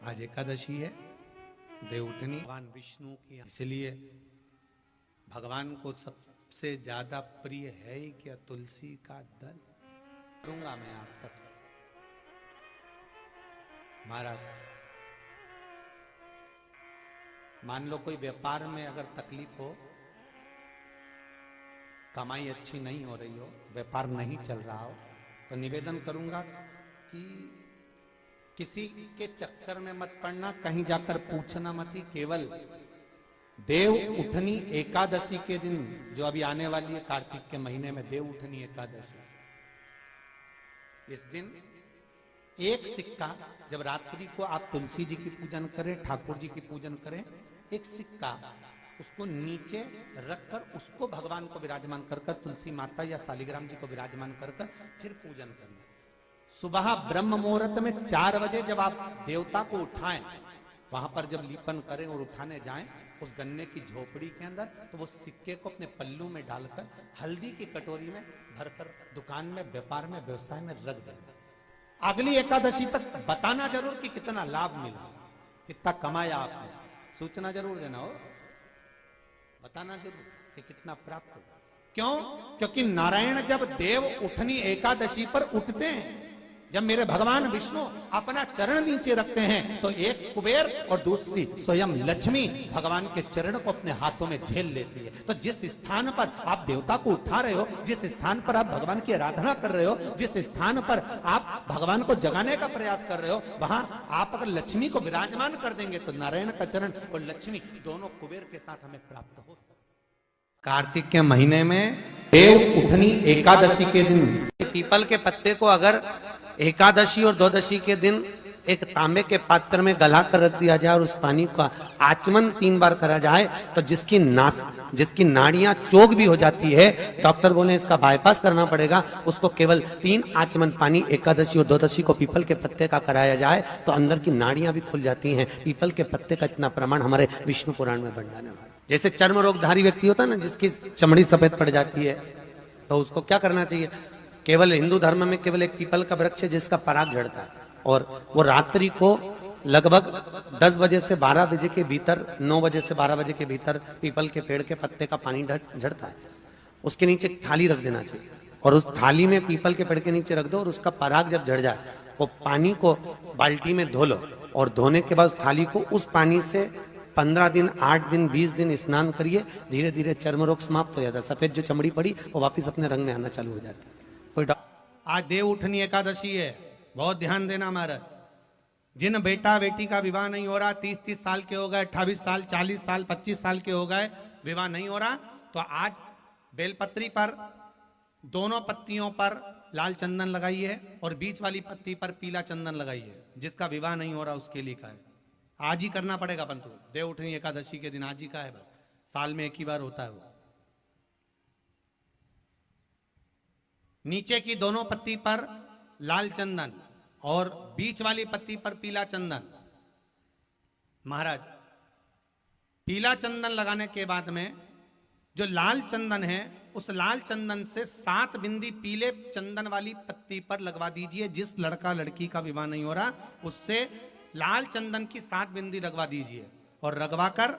आज एकादशी है, देवउठनी भगवान विष्णु की, इसलिए भगवान को सबसे ज्यादा प्रिय है ही क्या? तुलसी का दल। करूंगा मैं आप सबसे महाराज, मान लो कोई व्यापार में अगर तकलीफ हो, कमाई अच्छी नहीं हो रही हो, व्यापार नहीं चल रहा हो, तो निवेदन करूंगा कि किसी के चक्कर में मत पड़ना, कहीं जाकर पूछना मत ही। केवल देव उठनी एकादशी के दिन जो अभी आने वाली है, कार्तिक के महीने में देव उठनी एकादशी, इस दिन एक सिक्का, जब रात्रि को आप तुलसी जी की पूजन करें, ठाकुर जी की पूजन करें, एक सिक्का उसको नीचे रखकर उसको भगवान को विराजमान कर कर, तुलसी माता या शालिग्राम जी को विराजमान कर कर फिर पूजन करना। सुबह ब्रह्म मुहूर्त में 4 बजे जब आप देवता को उठाएं, वहां पर जब लीपन करें और उठाने जाएं, उस गन्ने की झोपड़ी के अंदर, तो वो सिक्के को अपने पल्लू में डालकर हल्दी की कटोरी में भरकर दुकान में, व्यापार में, व्यवसाय में रख देना। अगली एकादशी तक बताना जरूर कि कितना लाभ मिला, कितना कमाया आपने, सूचना जरूर देना हो, बताना जरूर कि कितना प्राप्त हो। क्यों? क्योंकि नारायण जब देव उठनी एकादशी पर उठते हैं, जब मेरे भगवान विष्णु अपना चरण नीचे रखते हैं, तो एक कुबेर और दूसरी स्वयं लक्ष्मी भगवान के चरण को अपने हाथों में झेल लेती है। तो जिस स्थान पर आप देवता को उठा रहे हो, जिस स्थान पर आप भगवान की आराधना कर रहे हो, जिस स्थान पर आप भगवान को जगाने का प्रयास कर रहे हो, वहां आप अगर लक्ष्मी को विराजमान कर देंगे तो नारायण का चरण और लक्ष्मी दोनों कुबेर के साथ हमें प्राप्त हो सकते। कार्तिक के महीने में देव उठनी एकादशी के दिन पीपल के पत्ते को अगर एकादशी और द्वादशी के दिन एक तांबे के पात्र में गला कर रख दिया जाए और उस पानी का आचमन 3 बार करा जाए, तो जिसकी नाड़ियां चोक भी हो जाती है, डॉक्टर बोले इसका बाईपास करना पड़ेगा, उसको केवल 3 आचमन पानी एकादशी और द्वादशी को पीपल के पत्ते का कराया जाए तो अंदर की नाड़ियां भी खुल जाती हैं। पीपल के पत्ते का इतना प्रमाण हमारे विष्णु पुराण में वर्णन है। जैसे चर्म रोगधारी व्यक्ति होता है ना, जिसकी चमड़ी सफेद पड़ जाती है, तो उसको क्या करना चाहिए? केवल हिंदू धर्म में केवल एक पीपल का वृक्ष है जिसका पराग झड़ता है, और वो रात्रि को लगभग 10 बजे से 12 बजे के भीतर, 9 बजे से 12 बजे के भीतर पीपल के पेड़ के पत्ते का पानी झड़ता है, उसके नीचे एक थाली रख देना चाहिए, और उस थाली में पीपल के पेड़ के नीचे रख दो, और उसका पराग जब झड़ जाए वो पानी को बाल्टी में धो लो, और धोने के बाद थाली को उस पानी से 15 दिन, 8 दिन, 20 दिन स्नान करिए, धीरे धीरे चर्म रोग समाप्त हो जाता है। सफेद जो चमड़ी पड़ी वो वापिस अपने रंग में आना चालू हो जाती है। आज देव उठनी एकादशी है, बहुत ध्यान देना महाराज। जिन बेटा बेटी का विवाह नहीं हो रहा, 30-30 साल के हो गए, 28 साल, 40 साल, 25 साल के हो गए, विवाह नहीं हो रहा, तो आज बेलपत्री पर दोनों पत्तियों पर लाल चंदन लगाइए और बीच वाली पत्ती पर पीला चंदन लगाइए। जिसका विवाह नहीं हो रहा उसके लिए का है, आज ही करना पड़ेगा। परंतु देव उठनी एकादशी के दिन आज ही का है, बस साल में एक ही बार होता है वो। नीचे की दोनों पत्ती पर लाल चंदन और बीच वाली पत्ती पर पीला चंदन। महाराज, पीला चंदन लगाने के बाद में जो लाल चंदन है, उस लाल चंदन से 7 बिंदी पीले चंदन वाली पत्ती पर लगवा दीजिए। जिस लड़का लड़की का विवाह नहीं हो रहा उससे लाल चंदन की 7 बिंदी लगवा दीजिए, और लगवाकर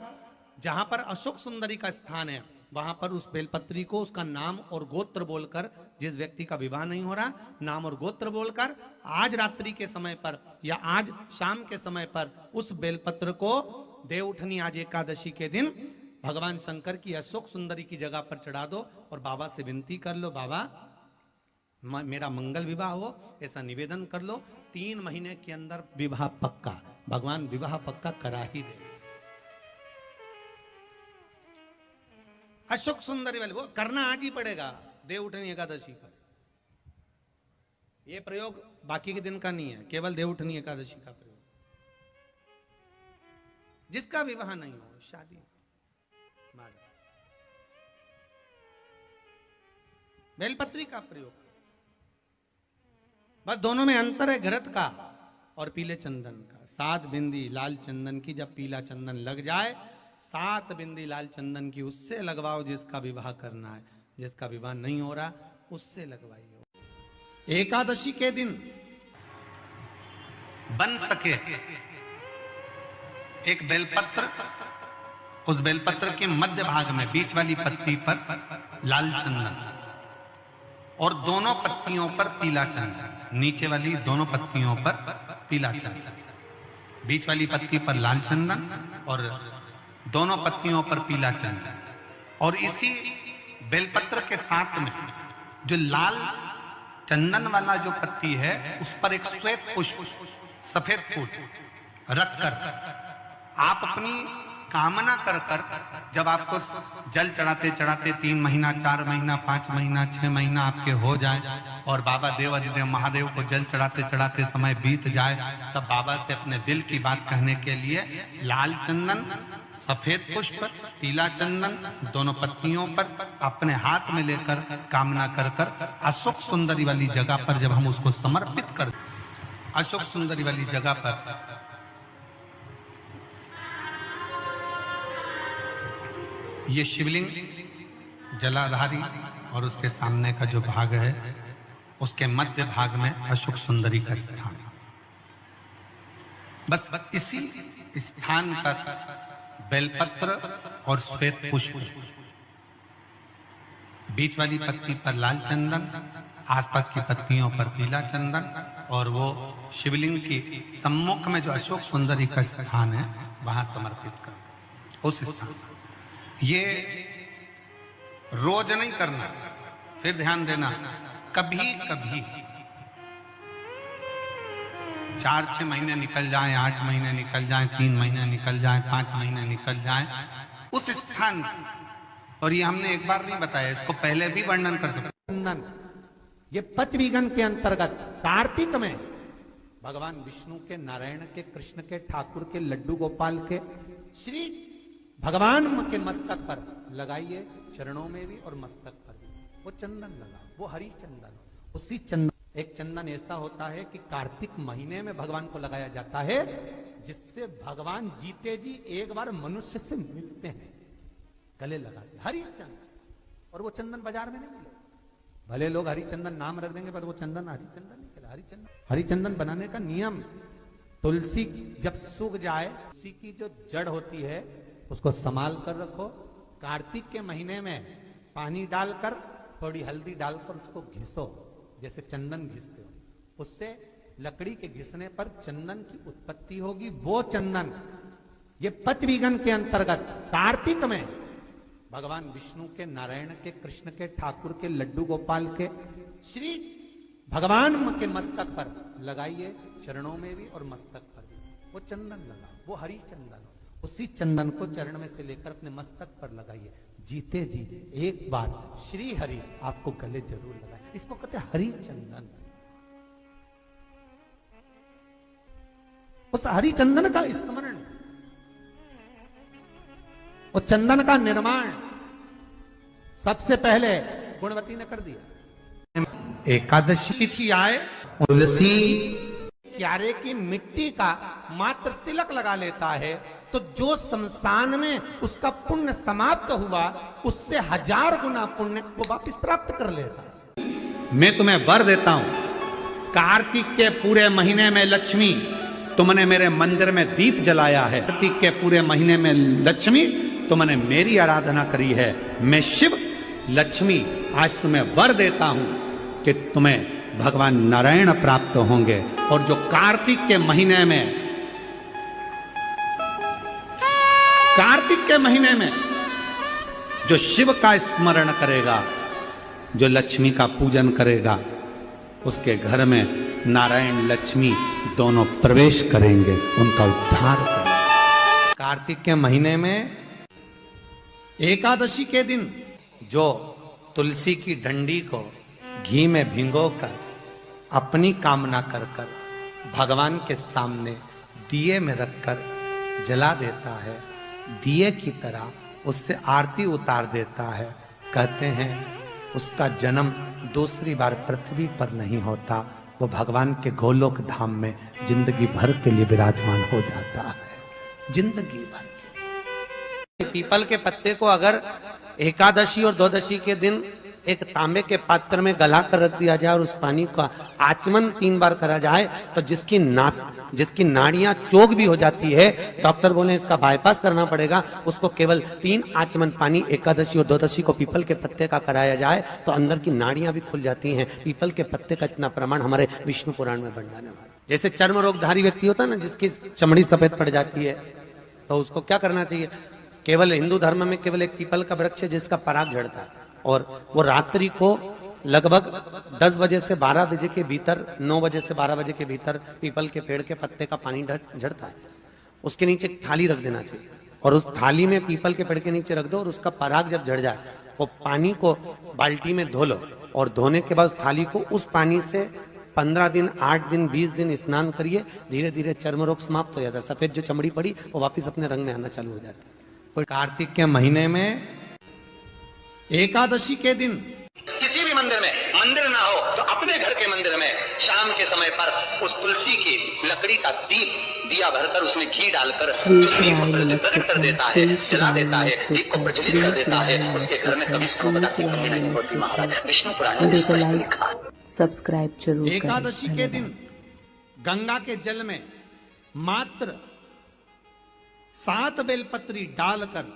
जहां पर अशोक सुंदरी का स्थान है वहां पर उस बेलपत्री को उसका नाम और गोत्र बोलकर, जिस व्यक्ति का विवाह नहीं हो रहा, नाम और गोत्र बोलकर आज रात्रि के समय पर या आज शाम के समय पर उस बेलपत्र को देव उठनी आज एकादशी के दिन भगवान शंकर की अशोक सुंदरी की जगह पर चढ़ा दो, और बाबा से विनती कर लो, बाबा मेरा मंगल विवाह हो, ऐसा निवेदन कर लो। 3 महीने के अंदर विवाह पक्का, भगवान विवाह पक्का करा ही दे। अशोक सुंदरी वाले वो करना आज ही पड़ेगा देव उठनी एकादशी पर। ये प्रयोग बाकी के दिन का नहीं है, केवल देव उठनी एकादशी का प्रयोग। जिसका विवाह नहीं हो, शादी, बेलपत्री का प्रयोग, बस दोनों में अंतर है घृत का और पीले चंदन का। 7 बिंदी लाल चंदन की जब पीला चंदन लग जाए, 7 बिंदी लाल चंदन की उससे लगवाओ जिसका विवाह करना है। जिसका विवाह नहीं हो रहा उससे लगवाइए। एकादशी के दिन बन सके एक बेलपत्र, उस बेलपत्र के मध्य भाग में बीच वाली पत्ती पर लाल चंदन और दोनों पत्तियों पर पीला चंदन, नीचे वाली दोनों पत्तियों पर पीला चंदन, बीच वाली पत्ती पर लाल चंदन और दोनों पत्तियों पर पीला चंदन। और इसी बेलपत्र के साथ में जो लाल चंदन वाला जो पत्ती है उस पर एक श्वेत पुष्प, सफेद फूल रखकर आप अपनी कामना कर कर, जब आपको जल चढ़ाते चढ़ाते 3 महीना, 4 महीना, 5 महीना, 6 महीना आपके हो जाए और बाबा देव अधिदेव महादेव को जल चढ़ाते चढ़ाते समय बीत जाए, तब बाबा से अपने दिल की बात कहने के लिए लाल चंदन, सफेद पुष्प, पीला चंदन दोनों पत्तियों पर अपने हाथ में लेकर कामना कर कर अशोक सुंदरी वाली जगह पर जब हम उसको समर्पित कर, अशोक सुंदरी वाली जगह पर ये शिवलिंग जलाधारी और उसके सामने का जो भाग है उसके मध्य भाग में अशोक सुंदरी का स्थान। बस इसी स्थान पर बेलपत्र और श्वेत पुष्प, बीच वाली पत्ती पर लाल चंदन, आसपास की पत्तियों पर पीला चंदन और वो शिवलिंग की सम्मुख में जो अशोक सुंदरी का स्थान है वहां समर्पित कर। उस स्थान ये रोज नहीं करना, फिर ध्यान देना, कभी कभी 4-6 महीने निकल जाएं, 8 महीने निकल जाएं, 3 महीने निकल जाएं, 5 महीने निकल जाएं, उस स्थान, और ये हमने एक बार नहीं बताया, इसको पहले भी वर्णन कर सकते। ये पचवीगन के अंतर्गत कार्तिक में भगवान विष्णु के, नारायण के, कृष्ण के, ठाकुर के, लड्डू गोपाल के, श्री भगवान के मस्तक पर लगाइए, चरणों में भी और मस्तक पर भी वो चंदन लगा, वो हरी चंदन। उसी चंदन, एक चंदन ऐसा होता है कि कार्तिक महीने में भगवान को लगाया जाता है, जिससे भगवान जीते जी एक बार मनुष्य से मिलते हैं, गले लगाते, हरी चंदन। और वो चंदन बाजार में नहीं मिले, भले लोग हरी चंदन नाम रख देंगे पर वो चंदन हरी चंदन निकला। हरी चंदन, हरी चंदन बनाने का नियम, तुलसी जब सूख जाए, तुलसी की जो जड़ होती है उसको संभाल कर रखो, कार्तिक के महीने में पानी डालकर थोड़ी हल्दी डालकर उसको घिसो, जैसे चंदन घिसते हो, उससे लकड़ी के घिसने पर चंदन की उत्पत्ति होगी। वो चंदन, ये पचवीगन के अंतर्गत कार्तिक में भगवान विष्णु के, नारायण के, कृष्ण के, ठाकुर के, लड्डू गोपाल के, श्री भगवान के मस्तक पर लगाइए, चरणों में भी और मस्तक पर भी वो चंदन लगा, वो हरी चंदन। उसी चंदन को चरण में से लेकर अपने मस्तक पर लगाइए, जीते जी एक बार श्री हरि आपको गले जरूर लगाए। इसको कहते हैं हरी चंदन। उस हरी चंदन का स्मरण, उस चंदन का निर्माण सबसे पहले गुणवती ने कर दिया। एकादशी तिथि आए, तुलसी क्यारे की मिट्टी का मात्र तिलक लगा लेता है, तो जो शमशान में उसका पुण्य समाप्त हुआ, उससे 1000 गुना पुण्य वो वापस प्राप्त कर लेता है। मैं तुम्हें वर देता हूं, कार्तिक के पूरे महीने में लक्ष्मी, तुमने मेरे मंदिर में दीप जलाया है, कार्तिक के पूरे महीने में लक्ष्मी तुमने मेरी आराधना करी है, मैं शिव लक्ष्मी आज तुम्हें वर देता हूं कि तुम्हें भगवान नारायण प्राप्त होंगे। और जो कार्तिक के महीने में, कार्तिक के महीने में जो शिव का स्मरण करेगा, जो लक्ष्मी का पूजन करेगा, उसके घर में नारायण लक्ष्मी दोनों प्रवेश करेंगे, उनका उद्धार करेंगे। कार्तिक के महीने में एकादशी के दिन जो तुलसी की डंडी को घी में भिगोकर अपनी कामना कर कर भगवान के सामने दिए में रखकर जला देता है, दिए की तरह उससे आरती उतार देता है, कहते हैं उसका जन्म दूसरी बार पृथ्वी पर नहीं होता, वो भगवान के गोलोक धाम में जिंदगी भर के लिए विराजमान हो जाता है, जिंदगी भर के। पीपल के पत्ते को अगर एकादशी और द्वादशी के दिन एक तांबे के पात्र में गला कर रख दिया जाए और उस पानी का आचमन 3 बार करा जाए तो जिसकी नाड़ियां चोक भी हो जाती है, डॉक्टर बोले इसका बाईपास करना पड़ेगा, उसको केवल 3 आचमन पानी एकादशी और द्वादशी को पीपल के पत्ते का कराया जाए तो अंदर की नाड़ियां भी खुल जाती हैं। पीपल के पत्ते का इतना प्रमाण हमारे विष्णु पुराण में वर्णन है। जैसे चर्म रोगधारी व्यक्ति होता है ना, जिसकी चमड़ी सफेद पड़ जाती है, तो उसको क्या करना चाहिए? केवल हिंदू धर्म में केवल एक पीपल का वृक्ष है जिसका पराग झड़ता है, और वो रात्रि को लगभग 10 बजे से 12 बजे के भीतर, 9 बजे से 12 बजे के भीतर पीपल के पेड़ के पत्ते का पानी झड़ता है। उसके नीचे एक थाली रख देना चाहिए और उस थाली में पीपल के पेड़ के नीचे रख दो, और उसका पराग जब झड़ जाए वो पानी को बाल्टी में धो लो, और धोने के बाद थाली को उस पानी से 15 दिन, 8 दिन, 20 दिन स्नान करिए। धीरे धीरे चर्म रोग समाप्त हो जाता है। सफेद जो चमड़ी पड़ी वो वापस अपने रंग में आना चालू हो जाता है। कोई कार्तिक के महीने में एकादशी के दिन किसी भी मंदिर में, मंदिर ना हो तो अपने घर के मंदिर में शाम के समय पर उस तुलसी की लकड़ी का दिया भरकर उसमें घी डालकर उस दीप को प्रज्वलित कर देता है, जला देता है, दीप को प्रज्वलित कर देता है। उसके घर में कभी संपदा की कमी नहीं होती। महाराज विष्णु पुराण में स्पष्ट लिखा। सब्सक्राइब जरूर करें। एकादशी के दिन गंगा के जल में मात्र 7 बेलपत्री डालकर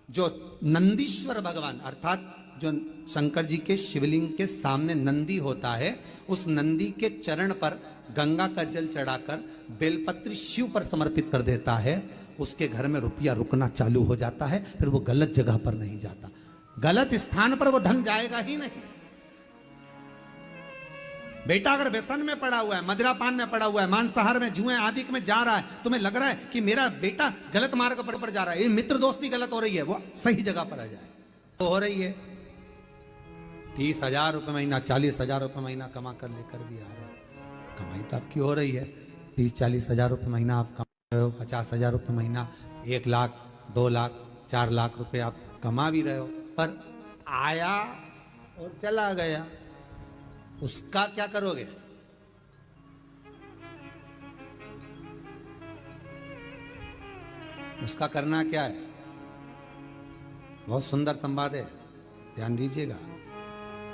जो नंदीश्वर भगवान अर्थात जो शंकर जी के शिवलिंग के सामने नंदी होता है, उस नंदी के चरण पर गंगा का जल चढ़ाकर बेलपत्री शिव पर समर्पित कर देता है, उसके घर में रुपया रुकना चालू हो जाता है। फिर वो गलत जगह पर नहीं जाता, गलत स्थान पर वो धन जाएगा ही नहीं। बेटा अगर व्यसन में पड़ा हुआ है, मदिरा पान में पड़ा हुआ है, मांसाहार में, जुए आदि में जा रहा है, तुम्हें लग रहा है कि मेरा बेटा गलत मार्ग पर जा रहा है, ये मित्र दोस्ती गलत हो रही है, वो सही जगह पर आ जाए तो हो रही है। 30,000 रुपये महीना, 40,000 रुपये महीना कमा कर लेकर भी आ रहे हो, कमाई तो आपकी हो रही है। 30-40 हजार रुपये महीना आप कमा रहे हो, 50,000 रुपये महीना, 1 लाख, 2 लाख, 4 लाख रुपए आप कमा भी रहे हो, पर आया और चला गया, उसका क्या करोगे? उसका करना क्या है? बहुत सुंदर संवाद है, ध्यान दीजिएगा।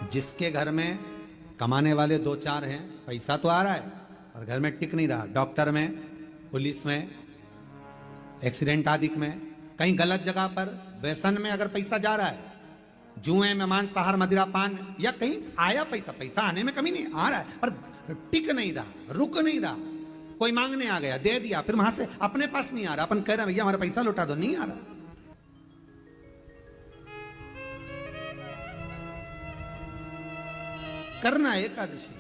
जिसके घर में कमाने वाले 2-4 हैं, पैसा तो आ रहा है पर घर में टिक नहीं रहा, डॉक्टर में, पुलिस में, एक्सीडेंट आदि में, कहीं गलत जगह पर, व्यसन में अगर पैसा जा रहा है, जुए में, मांसाहार, मदिरा पान, या कहीं आया पैसा आने में कमी नहीं, आ रहा है पर टिक नहीं रहा, रुक नहीं रहा, कोई मांगने आ गया, दे दिया, फिर वहां से अपने पास नहीं आ रहा, अपन कह रहे हैं भैया हमारा पैसा लौटा दो, नहीं आ रहा। करना है एकादशी।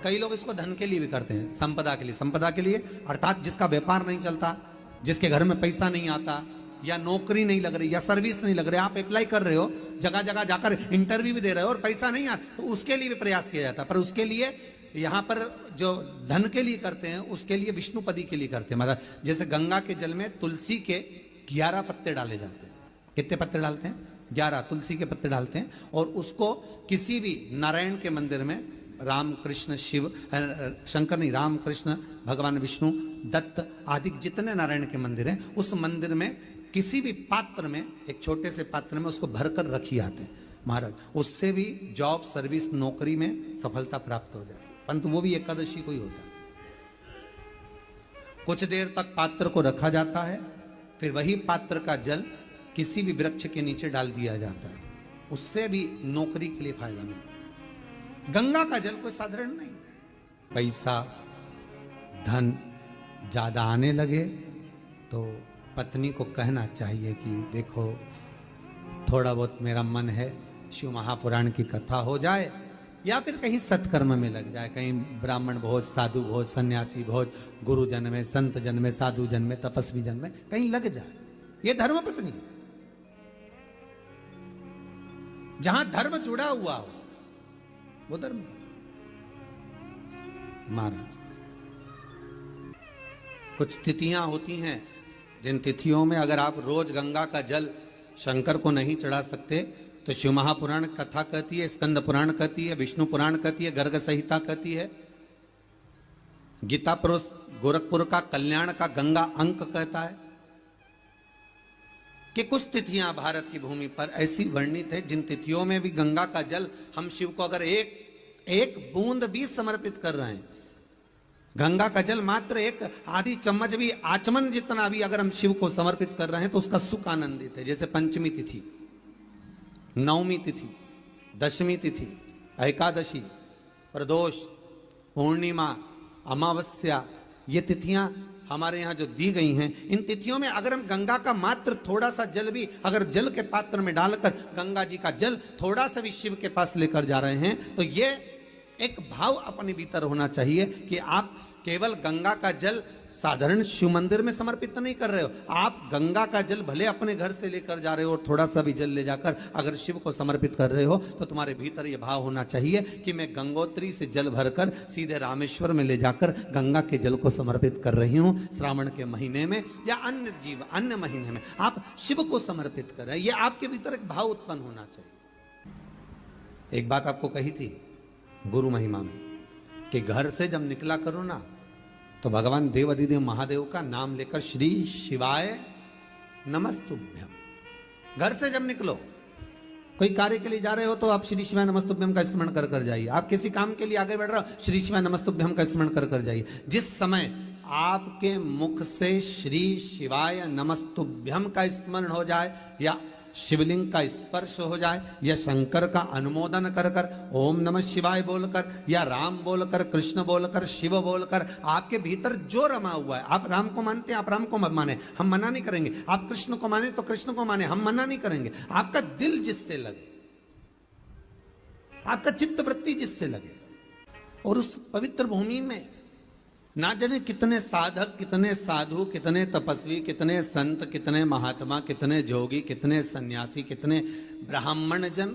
कई लोग इसको धन के लिए भी करते हैं, संपदा के लिए। संपदा के लिए अर्थात जिसका व्यापार नहीं चलता, जिसके घर में पैसा नहीं आता, या नौकरी नहीं लग रही, या सर्विस नहीं लग रही, आप अप्लाई कर रहे हो, जगह जगह जाकर इंटरव्यू भी दे रहे हो और पैसा नहीं आता, तो उसके लिए भी प्रयास किया जाता है। पर उसके लिए यहाँ पर जो धन के लिए करते हैं, उसके लिए विष्णुपदी के लिए करते हैं। मतलब जैसे गंगा के जल में तुलसी के 11 पत्ते डाले जाते हैं। कितने पत्ते डालते हैं? 11 तुलसी के पत्ते डालते हैं, और उसको किसी भी नारायण के मंदिर में, राम कृष्ण शिव, शंकर नहीं, राम कृष्ण भगवान विष्णु, दत्त आदि जितने नारायण के मंदिर हैं, उस मंदिर में किसी भी पात्र में, एक छोटे से पात्र में उसको भरकर रखी आते हैं महाराज। उससे भी जॉब, सर्विस, नौकरी में सफलता प्राप्त हो जाती है, परंतु वो भी एकादशी को ही होता है। कुछ देर तक पात्र को रखा जाता है, फिर वही पात्र का जल किसी भी वृक्ष के नीचे डाल दिया जाता है, उससे भी नौकरी के लिए फायदा मिलता है। गंगा का जल कोई साधारण नहीं। पैसा, धन ज्यादा आने लगे तो पत्नी को कहना चाहिए कि देखो थोड़ा बहुत मेरा मन है, शिव महापुराण की कथा हो जाए, या फिर कहीं सत्कर्म में लग जाए, कहीं ब्राह्मण भोज, साधु भोज, सन्यासी भोज, गुरु जन में, संत जन में, साधु जन में, तपस्वी जन में कहीं लग जाए। ये धर्म पत्नी, जहां धर्म जुड़ा हुआ हो वो धर्म। महाराज कुछ तिथियां होती हैं, जिन तिथियों में अगर आप रोज गंगा का जल शंकर को नहीं चढ़ा सकते तो शिव महापुराण कथा कहती है, स्कंद पुराण कहती है, विष्णु पुराण कहती है, गर्ग संहिता कहती है, गीता गोरखपुर का कल्याण का गंगा अंक कहता है कि कुछ तिथियां भारत की भूमि पर ऐसी वर्णित है जिन तिथियों में भी गंगा का जल हम शिव को अगर एक बूंद भी समर्पित कर रहे हैं, गंगा का जल मात्र एक आधी चम्मच भी, आचमन जितना भी अगर हम शिव को समर्पित कर रहे हैं तो उसका सुख आनंदित है। जैसे पंचमी तिथि, नवमी तिथि, दशमी तिथि, एकादशी, प्रदोष, पूर्णिमा, अमावस्या, ये तिथियां हमारे यहाँ जो दी गई हैं, इन तिथियों में अगर हम गंगा का मात्र थोड़ा सा जल भी अगर जल के पात्र में डालकर गंगा जी का जल थोड़ा सा भी शिव के पास लेकर जा रहे हैं, तो ये एक भाव अपने भीतर होना चाहिए कि आप केवल गंगा का जल साधारण शिव मंदिर में समर्पित तो नहीं कर रहे हो, आप गंगा का जल भले अपने घर से लेकर जा रहे हो और थोड़ा सा भी जल ले जाकर अगर शिव को समर्पित कर रहे हो, तो तुम्हारे भीतर यह भाव होना चाहिए कि मैं गंगोत्री से जल भरकर सीधे रामेश्वर में ले जाकर गंगा के जल को समर्पित कर रही हूं। श्रावण के महीने में या अन्य महीने में आप शिव को समर्पित कर रहे हैं, यह आपके भीतर एक भाव उत्पन्न होना चाहिए। एक बात आपको कही थी गुरु महिमा में कि घर से जब निकला करो ना, तो भगवान देव अधिदेव महादेव का नाम लेकर श्री शिवाय नमस्तुभ्यम। घर से जब निकलो, कोई कार्य के लिए जा रहे हो तो आप श्री शिवाय नमस्तुभ्यम का स्मरण कर कर जाइए। आप किसी काम के लिए आगे बढ़ रहे हो, श्री शिवाय नमस्तुभ्यम का स्मरण कर कर जाइए। जिस समय आपके मुख से श्री शिवाय नमस्तुभ्यम का स्मरण हो जाए, या शिवलिंग का स्पर्श हो जाए, या शंकर का अनुमोदन कर कर ओम नमः शिवाय बोलकर, या राम बोलकर, कृष्ण बोलकर, शिव बोलकर, आपके भीतर जो रमा हुआ है, आप राम को मानते हैं आप राम को माने, हम मना नहीं करेंगे। आप कृष्ण को माने तो कृष्ण को माने, हम मना नहीं करेंगे। आपका दिल जिससे लगे, आपका चित्त वृत्ति जिससे लगे, और उस पवित्र भूमि में ना जाने कितने साधक, कितने साधु, कितने तपस्वी, कितने संत, कितने महात्मा, कितने जोगी, कितने सन्यासी, कितने ब्राह्मण जन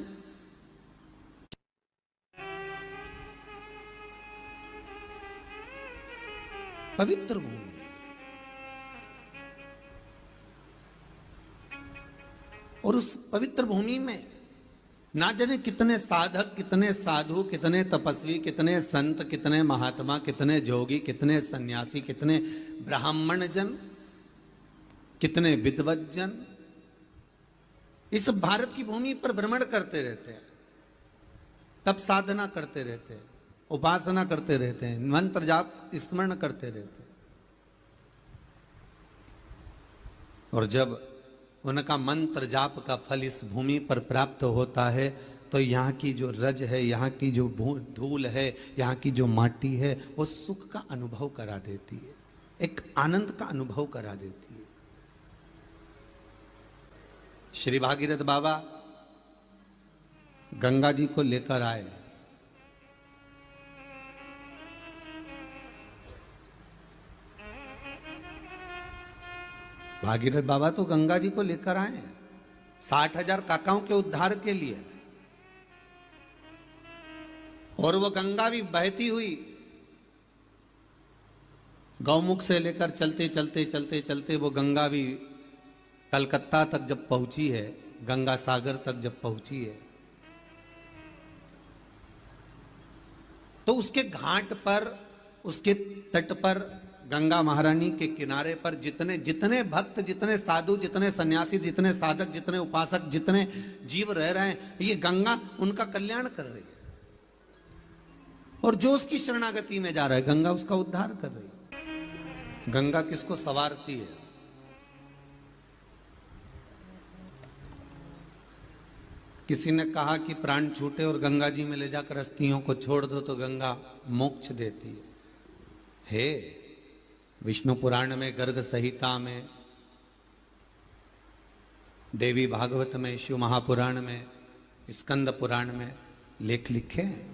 पवित्र भूमि, और उस पवित्र भूमि में ना जाने कितने साधक, कितने साधु, कितने तपस्वी, कितने संत, कितने महात्मा, कितने जोगी, कितने सन्यासी, कितने ब्राह्मण जन, कितने विद्वत जन इस भारत की भूमि पर भ्रमण करते रहते हैं, तप साधना करते रहते हैं, उपासना करते रहते हैं, मंत्र जाप स्मरण करते रहते हैं। और जब उनका मंत्र जाप का फल इस भूमि पर प्राप्त होता है, तो यहाँ की जो रज है, यहाँ की जो धूल है, यहाँ की जो माटी है, वो सुख का अनुभव करा देती है, एक आनंद का अनुभव करा देती है। श्री भागीरथ बाबा गंगा जी को लेकर आए। भागीरथ बाबा तो गंगा जी को लेकर आए 60,000 काकाओं के उद्धार के लिए, और वो गंगा भी बहती हुई गौमुख से लेकर चलते चलते चलते चलते वो गंगा भी कलकत्ता तक जब पहुंची है, गंगा सागर तक जब पहुंची है, तो उसके घाट पर, उसके तट पर, गंगा महारानी के किनारे पर जितने जितने भक्त, जितने साधु, जितने सन्यासी, जितने साधक, जितने उपासक, जितने जीव रह रहे हैं, ये गंगा उनका कल्याण कर रही है। और जो उसकी शरणागति में जा रहा है, गंगा उसका उद्धार कर रही है। गंगा किसको संवारती है? किसी ने कहा कि प्राण छूटे और गंगा जी में ले जाकर अस्थियों को छोड़ दो तो गंगा मोक्ष देती है। विष्णु पुराण में, गर्ग संहिता में, देवी भागवत में, शिव महापुराण में, स्कंद पुराण में लेख लिखे हैं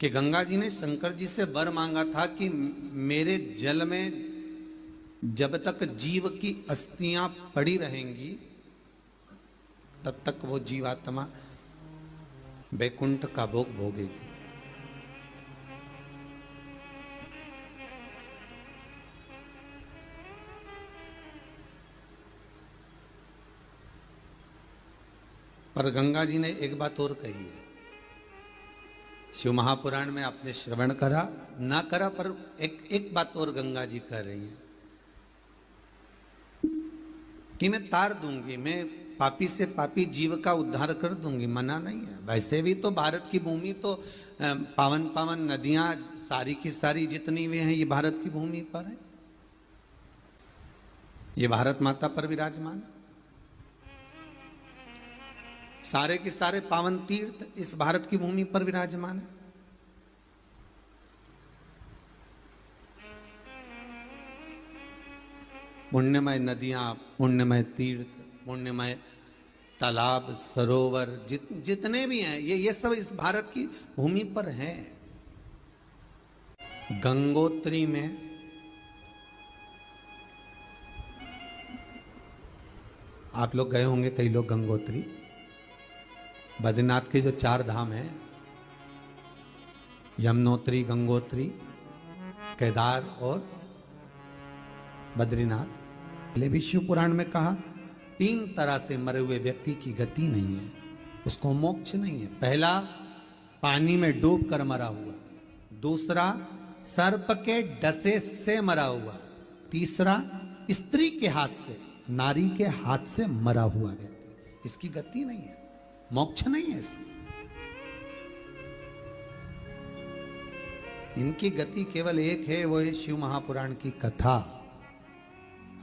कि गंगा जी ने शंकर जी से वर मांगा था कि मेरे जल में जब तक जीव की अस्थियां पड़ी रहेंगी तब तक वो जीवात्मा वैकुंठ का भोग भोगेगी। पर गंगा जी ने एक बात और कही है, शिव महापुराण में आपने श्रवण करा ना करा, पर एक बात और गंगा जी कह रही हैं कि मैं तार दूंगी, मैं पापी से पापी जीव का उद्धार कर दूंगी, मना नहीं है। वैसे भी तो भारत की भूमि तो पावन पावन नदियां सारी की सारी जितनी भी हैं ये भारत की भूमि पर है, ये भारत माता पर विराजमान। सारे के सारे पावन तीर्थ इस भारत की भूमि पर विराजमान है। पुण्यमय नदियां, पुण्यमय तीर्थ, पुण्यमय तालाब, सरोवर जितने भी हैं ये सब इस भारत की भूमि पर हैं। गंगोत्री में आप लोग गए होंगे, कई लोग गंगोत्री, बद्रीनाथ के जो 4 धाम हैं, यमुनोत्री, गंगोत्री, केदार और बद्रीनाथ। विष्णु पुराण में कहा 3 तरह से मरे हुए व्यक्ति की गति नहीं है, उसको मोक्ष नहीं है। पहला पानी में डूब कर मरा हुआ, दूसरा सर्प के डसे से मरा हुआ, तीसरा स्त्री के हाथ से, नारी के हाथ से मरा हुआ व्यक्ति, इसकी गति नहीं है, मोक्ष नहीं है इसकी। इनकी गति केवल एक है, वो है शिव महापुराण की कथा।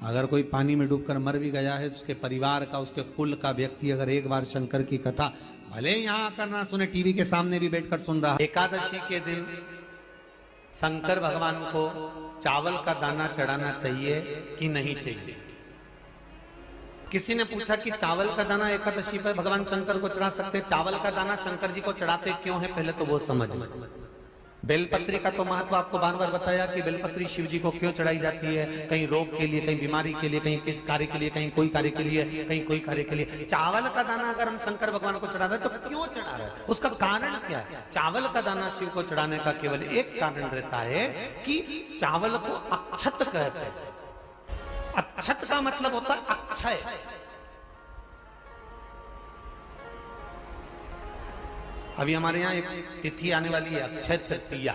अगर कोई पानी में डूबकर मर भी गया है, उसके परिवार का, उसके कुल का व्यक्ति अगर एक बार शंकर की कथा भले यहां आकर ना सुने, टीवी के सामने भी बैठकर सुन रहा है। एकादशी के दिन शंकर भगवान को चावल का दाना चढ़ाना चाहिए कि नहीं चाहिए? किसी ने पूछा कि चावल का दाना एकादशी पर भगवान शंकर को चढ़ा सकते? चावल का दाना शंकर जी को चढ़ाते क्यों है, पहले तो वो समझ। बेलपत्री का तो महत्व आपको बार बार बताया कि बेलपत्री शिव जी को क्यों चढ़ाई जाती है, कहीं रोग के लिए, कहीं बीमारी के लिए, कहीं किस कार्य के लिए, कहीं कोई कार्य के लिए, कहीं कोई कार्य के लिए। चावल का दाना अगर हम शंकर भगवान को चढ़ा रहे तो क्यों चढ़ा रहे हैं, उसका कारण क्या है? चावल का दाना शिव को चढ़ाने का केवल एक कारण रहता है कि चावल को अक्षत कहते हैं। अक्षत का मतलब होता है अक्षय। अभी हमारे यहां एक तिथि आने वाली है, अक्षय तृतीया।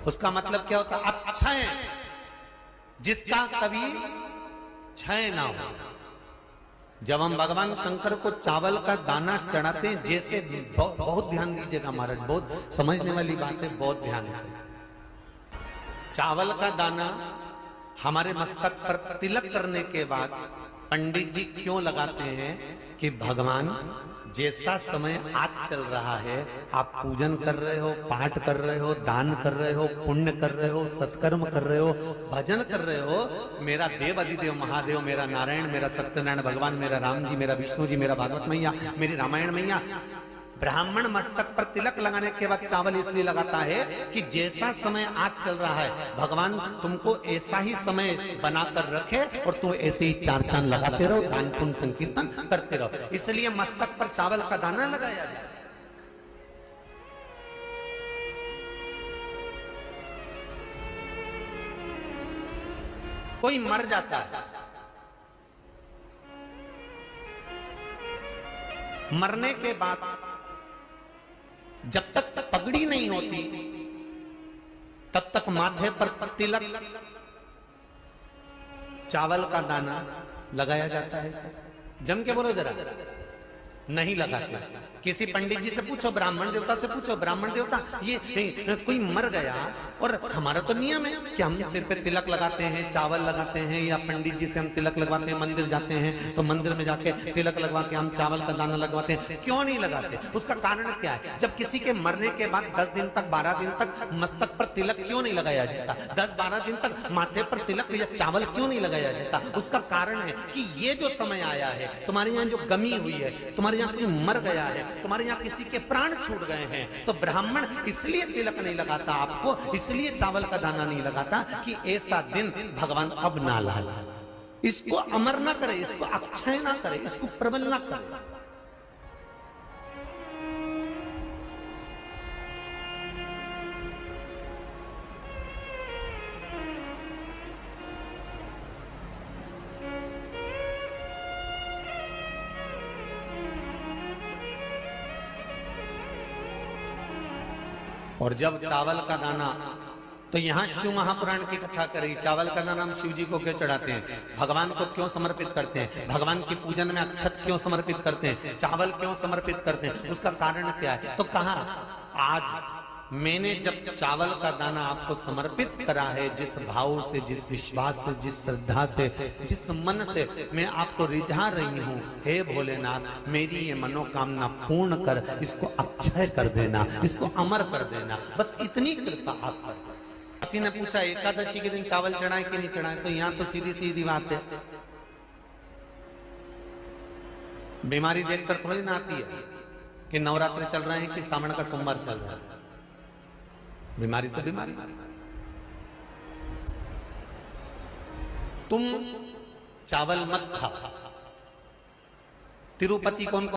उसका मतलब क्या होता है? अक्षय, जिसका कभी क्षय ना हो। जब हम भगवान शंकर को चावल का दाना चढ़ाते हैं, जैसे बहुत ध्यान दीजिएगा महाराज, बहुत समझने वाली बात है, बहुत ध्यान से। चावल का दाना हमारे मस्तक पर तिलक करने के बाद पंडित जी क्यों लगाते हैं कि भगवान जैसा समय आज चल रहा है, आप पूजन कर रहे हो, पाठ कर रहे हो, दान कर रहे हो, पुण्य कर रहे हो, सत्कर्म कर रहे हो, भजन कर रहे हो, मेरा देव अधिदेव महादेव, मेरा नारायण, मेरा सत्यनारायण भगवान, मेरा राम जी, मेरा विष्णु जी, मेरा भागवत मैया, मेरी रामायण मैया। ब्राह्मण मस्तक पर तिलक लगाने के बाद चावल इसलिए लगाता है कि जैसा समय आज चल रहा है, भगवान तुमको ऐसा ही समय बनाकर रखे और तुम ऐसे ही 4 चांद लगाते रहो, दान पुण्य संकीर्तन करते रहो। इसलिए मस्तक पर चावल का दाना लगाया जाए। कोई मर जाता है, मरने के बाद जब तक पगड़ी नहीं होती तब तक माथे पर तिलक, चावल का दाना लगाया जाता है। जम के बोलो जरा, नहीं लगाते। किसी पंडित जी से पूछो, ब्राह्मण देवता से पूछो, ब्राह्मण देवता ये कोई मर गया, और हमारा तो नियम है कि हम सिर पे तिलक लगाते हैं, चावल लगाते हैं, या पंडित जी से हम तिलक लगवाते हैं, मंदिर जाते हैं तो मंदिर में जाके तिलक लगवा के हम चावल का दाना लगवाते हैं। क्यों नहीं लगाते? उसका कारण क्या है? जब किसी के मरने के बाद 10 दिन तक, 12 दिन तक मस्तक पर तिलक क्यों नहीं लगाया जाता? 10-12 दिन तक माथे पर तिलक या चावल क्यों नहीं लगाया जाता? उसका कारण है कि ये जो समय आया है, तुम्हारे यहाँ जो गमी हुई है, तुम्हारे यहाँ कोई मर गया है, तुम्हारे यहाँ किसी के प्राण छूट गए हैं, तो ब्राह्मण इसलिए तिलक नहीं लगाता आपको, इसलिए चावल का दाना नहीं लगाता कि ऐसा दिन भगवान अब ना लाए, इसको अमर ना करे, इसको अक्षय ना करे, इसको प्रबल ना करे। और जब चावल का दाना तो यहाँ शिव महापुराण की कथा करी, चावल का नाम शिव जी को क्यों चढ़ाते हैं, भगवान को क्यों समर्पित करते हैं, भगवान की पूजन में अक्षत क्यों समर्पित करते हैं, चावल क्यों समर्पित करते हैं, उसका कारण क्या है। तो कहा आज मैंने जब चावल का दाना आपको समर्पित करा है, जिस भाव से, जिस विश्वास से, जिस श्रद्धा से, जिस मन से मैं आपको रिझा रही हूं, हे भोलेनाथ मेरी ये मनोकामना पूर्ण कर, इसको अक्षय कर देना, इसको अमर कर देना, बस इतनी कृपा आप कर। किसी ने पूछा एकादशी के दिन चावल चढ़ाए कि नहीं चढ़ाए, तो यहां तो सीधी सीधी बात है, बीमारी देखकर थोड़ी ना आती है कि नवरात्र चल रहे हैं कि सावन का सोमवार चल रहा है, बीमारी तो बीमारी। तुम चावल मत खाओ। तिरुपति कौन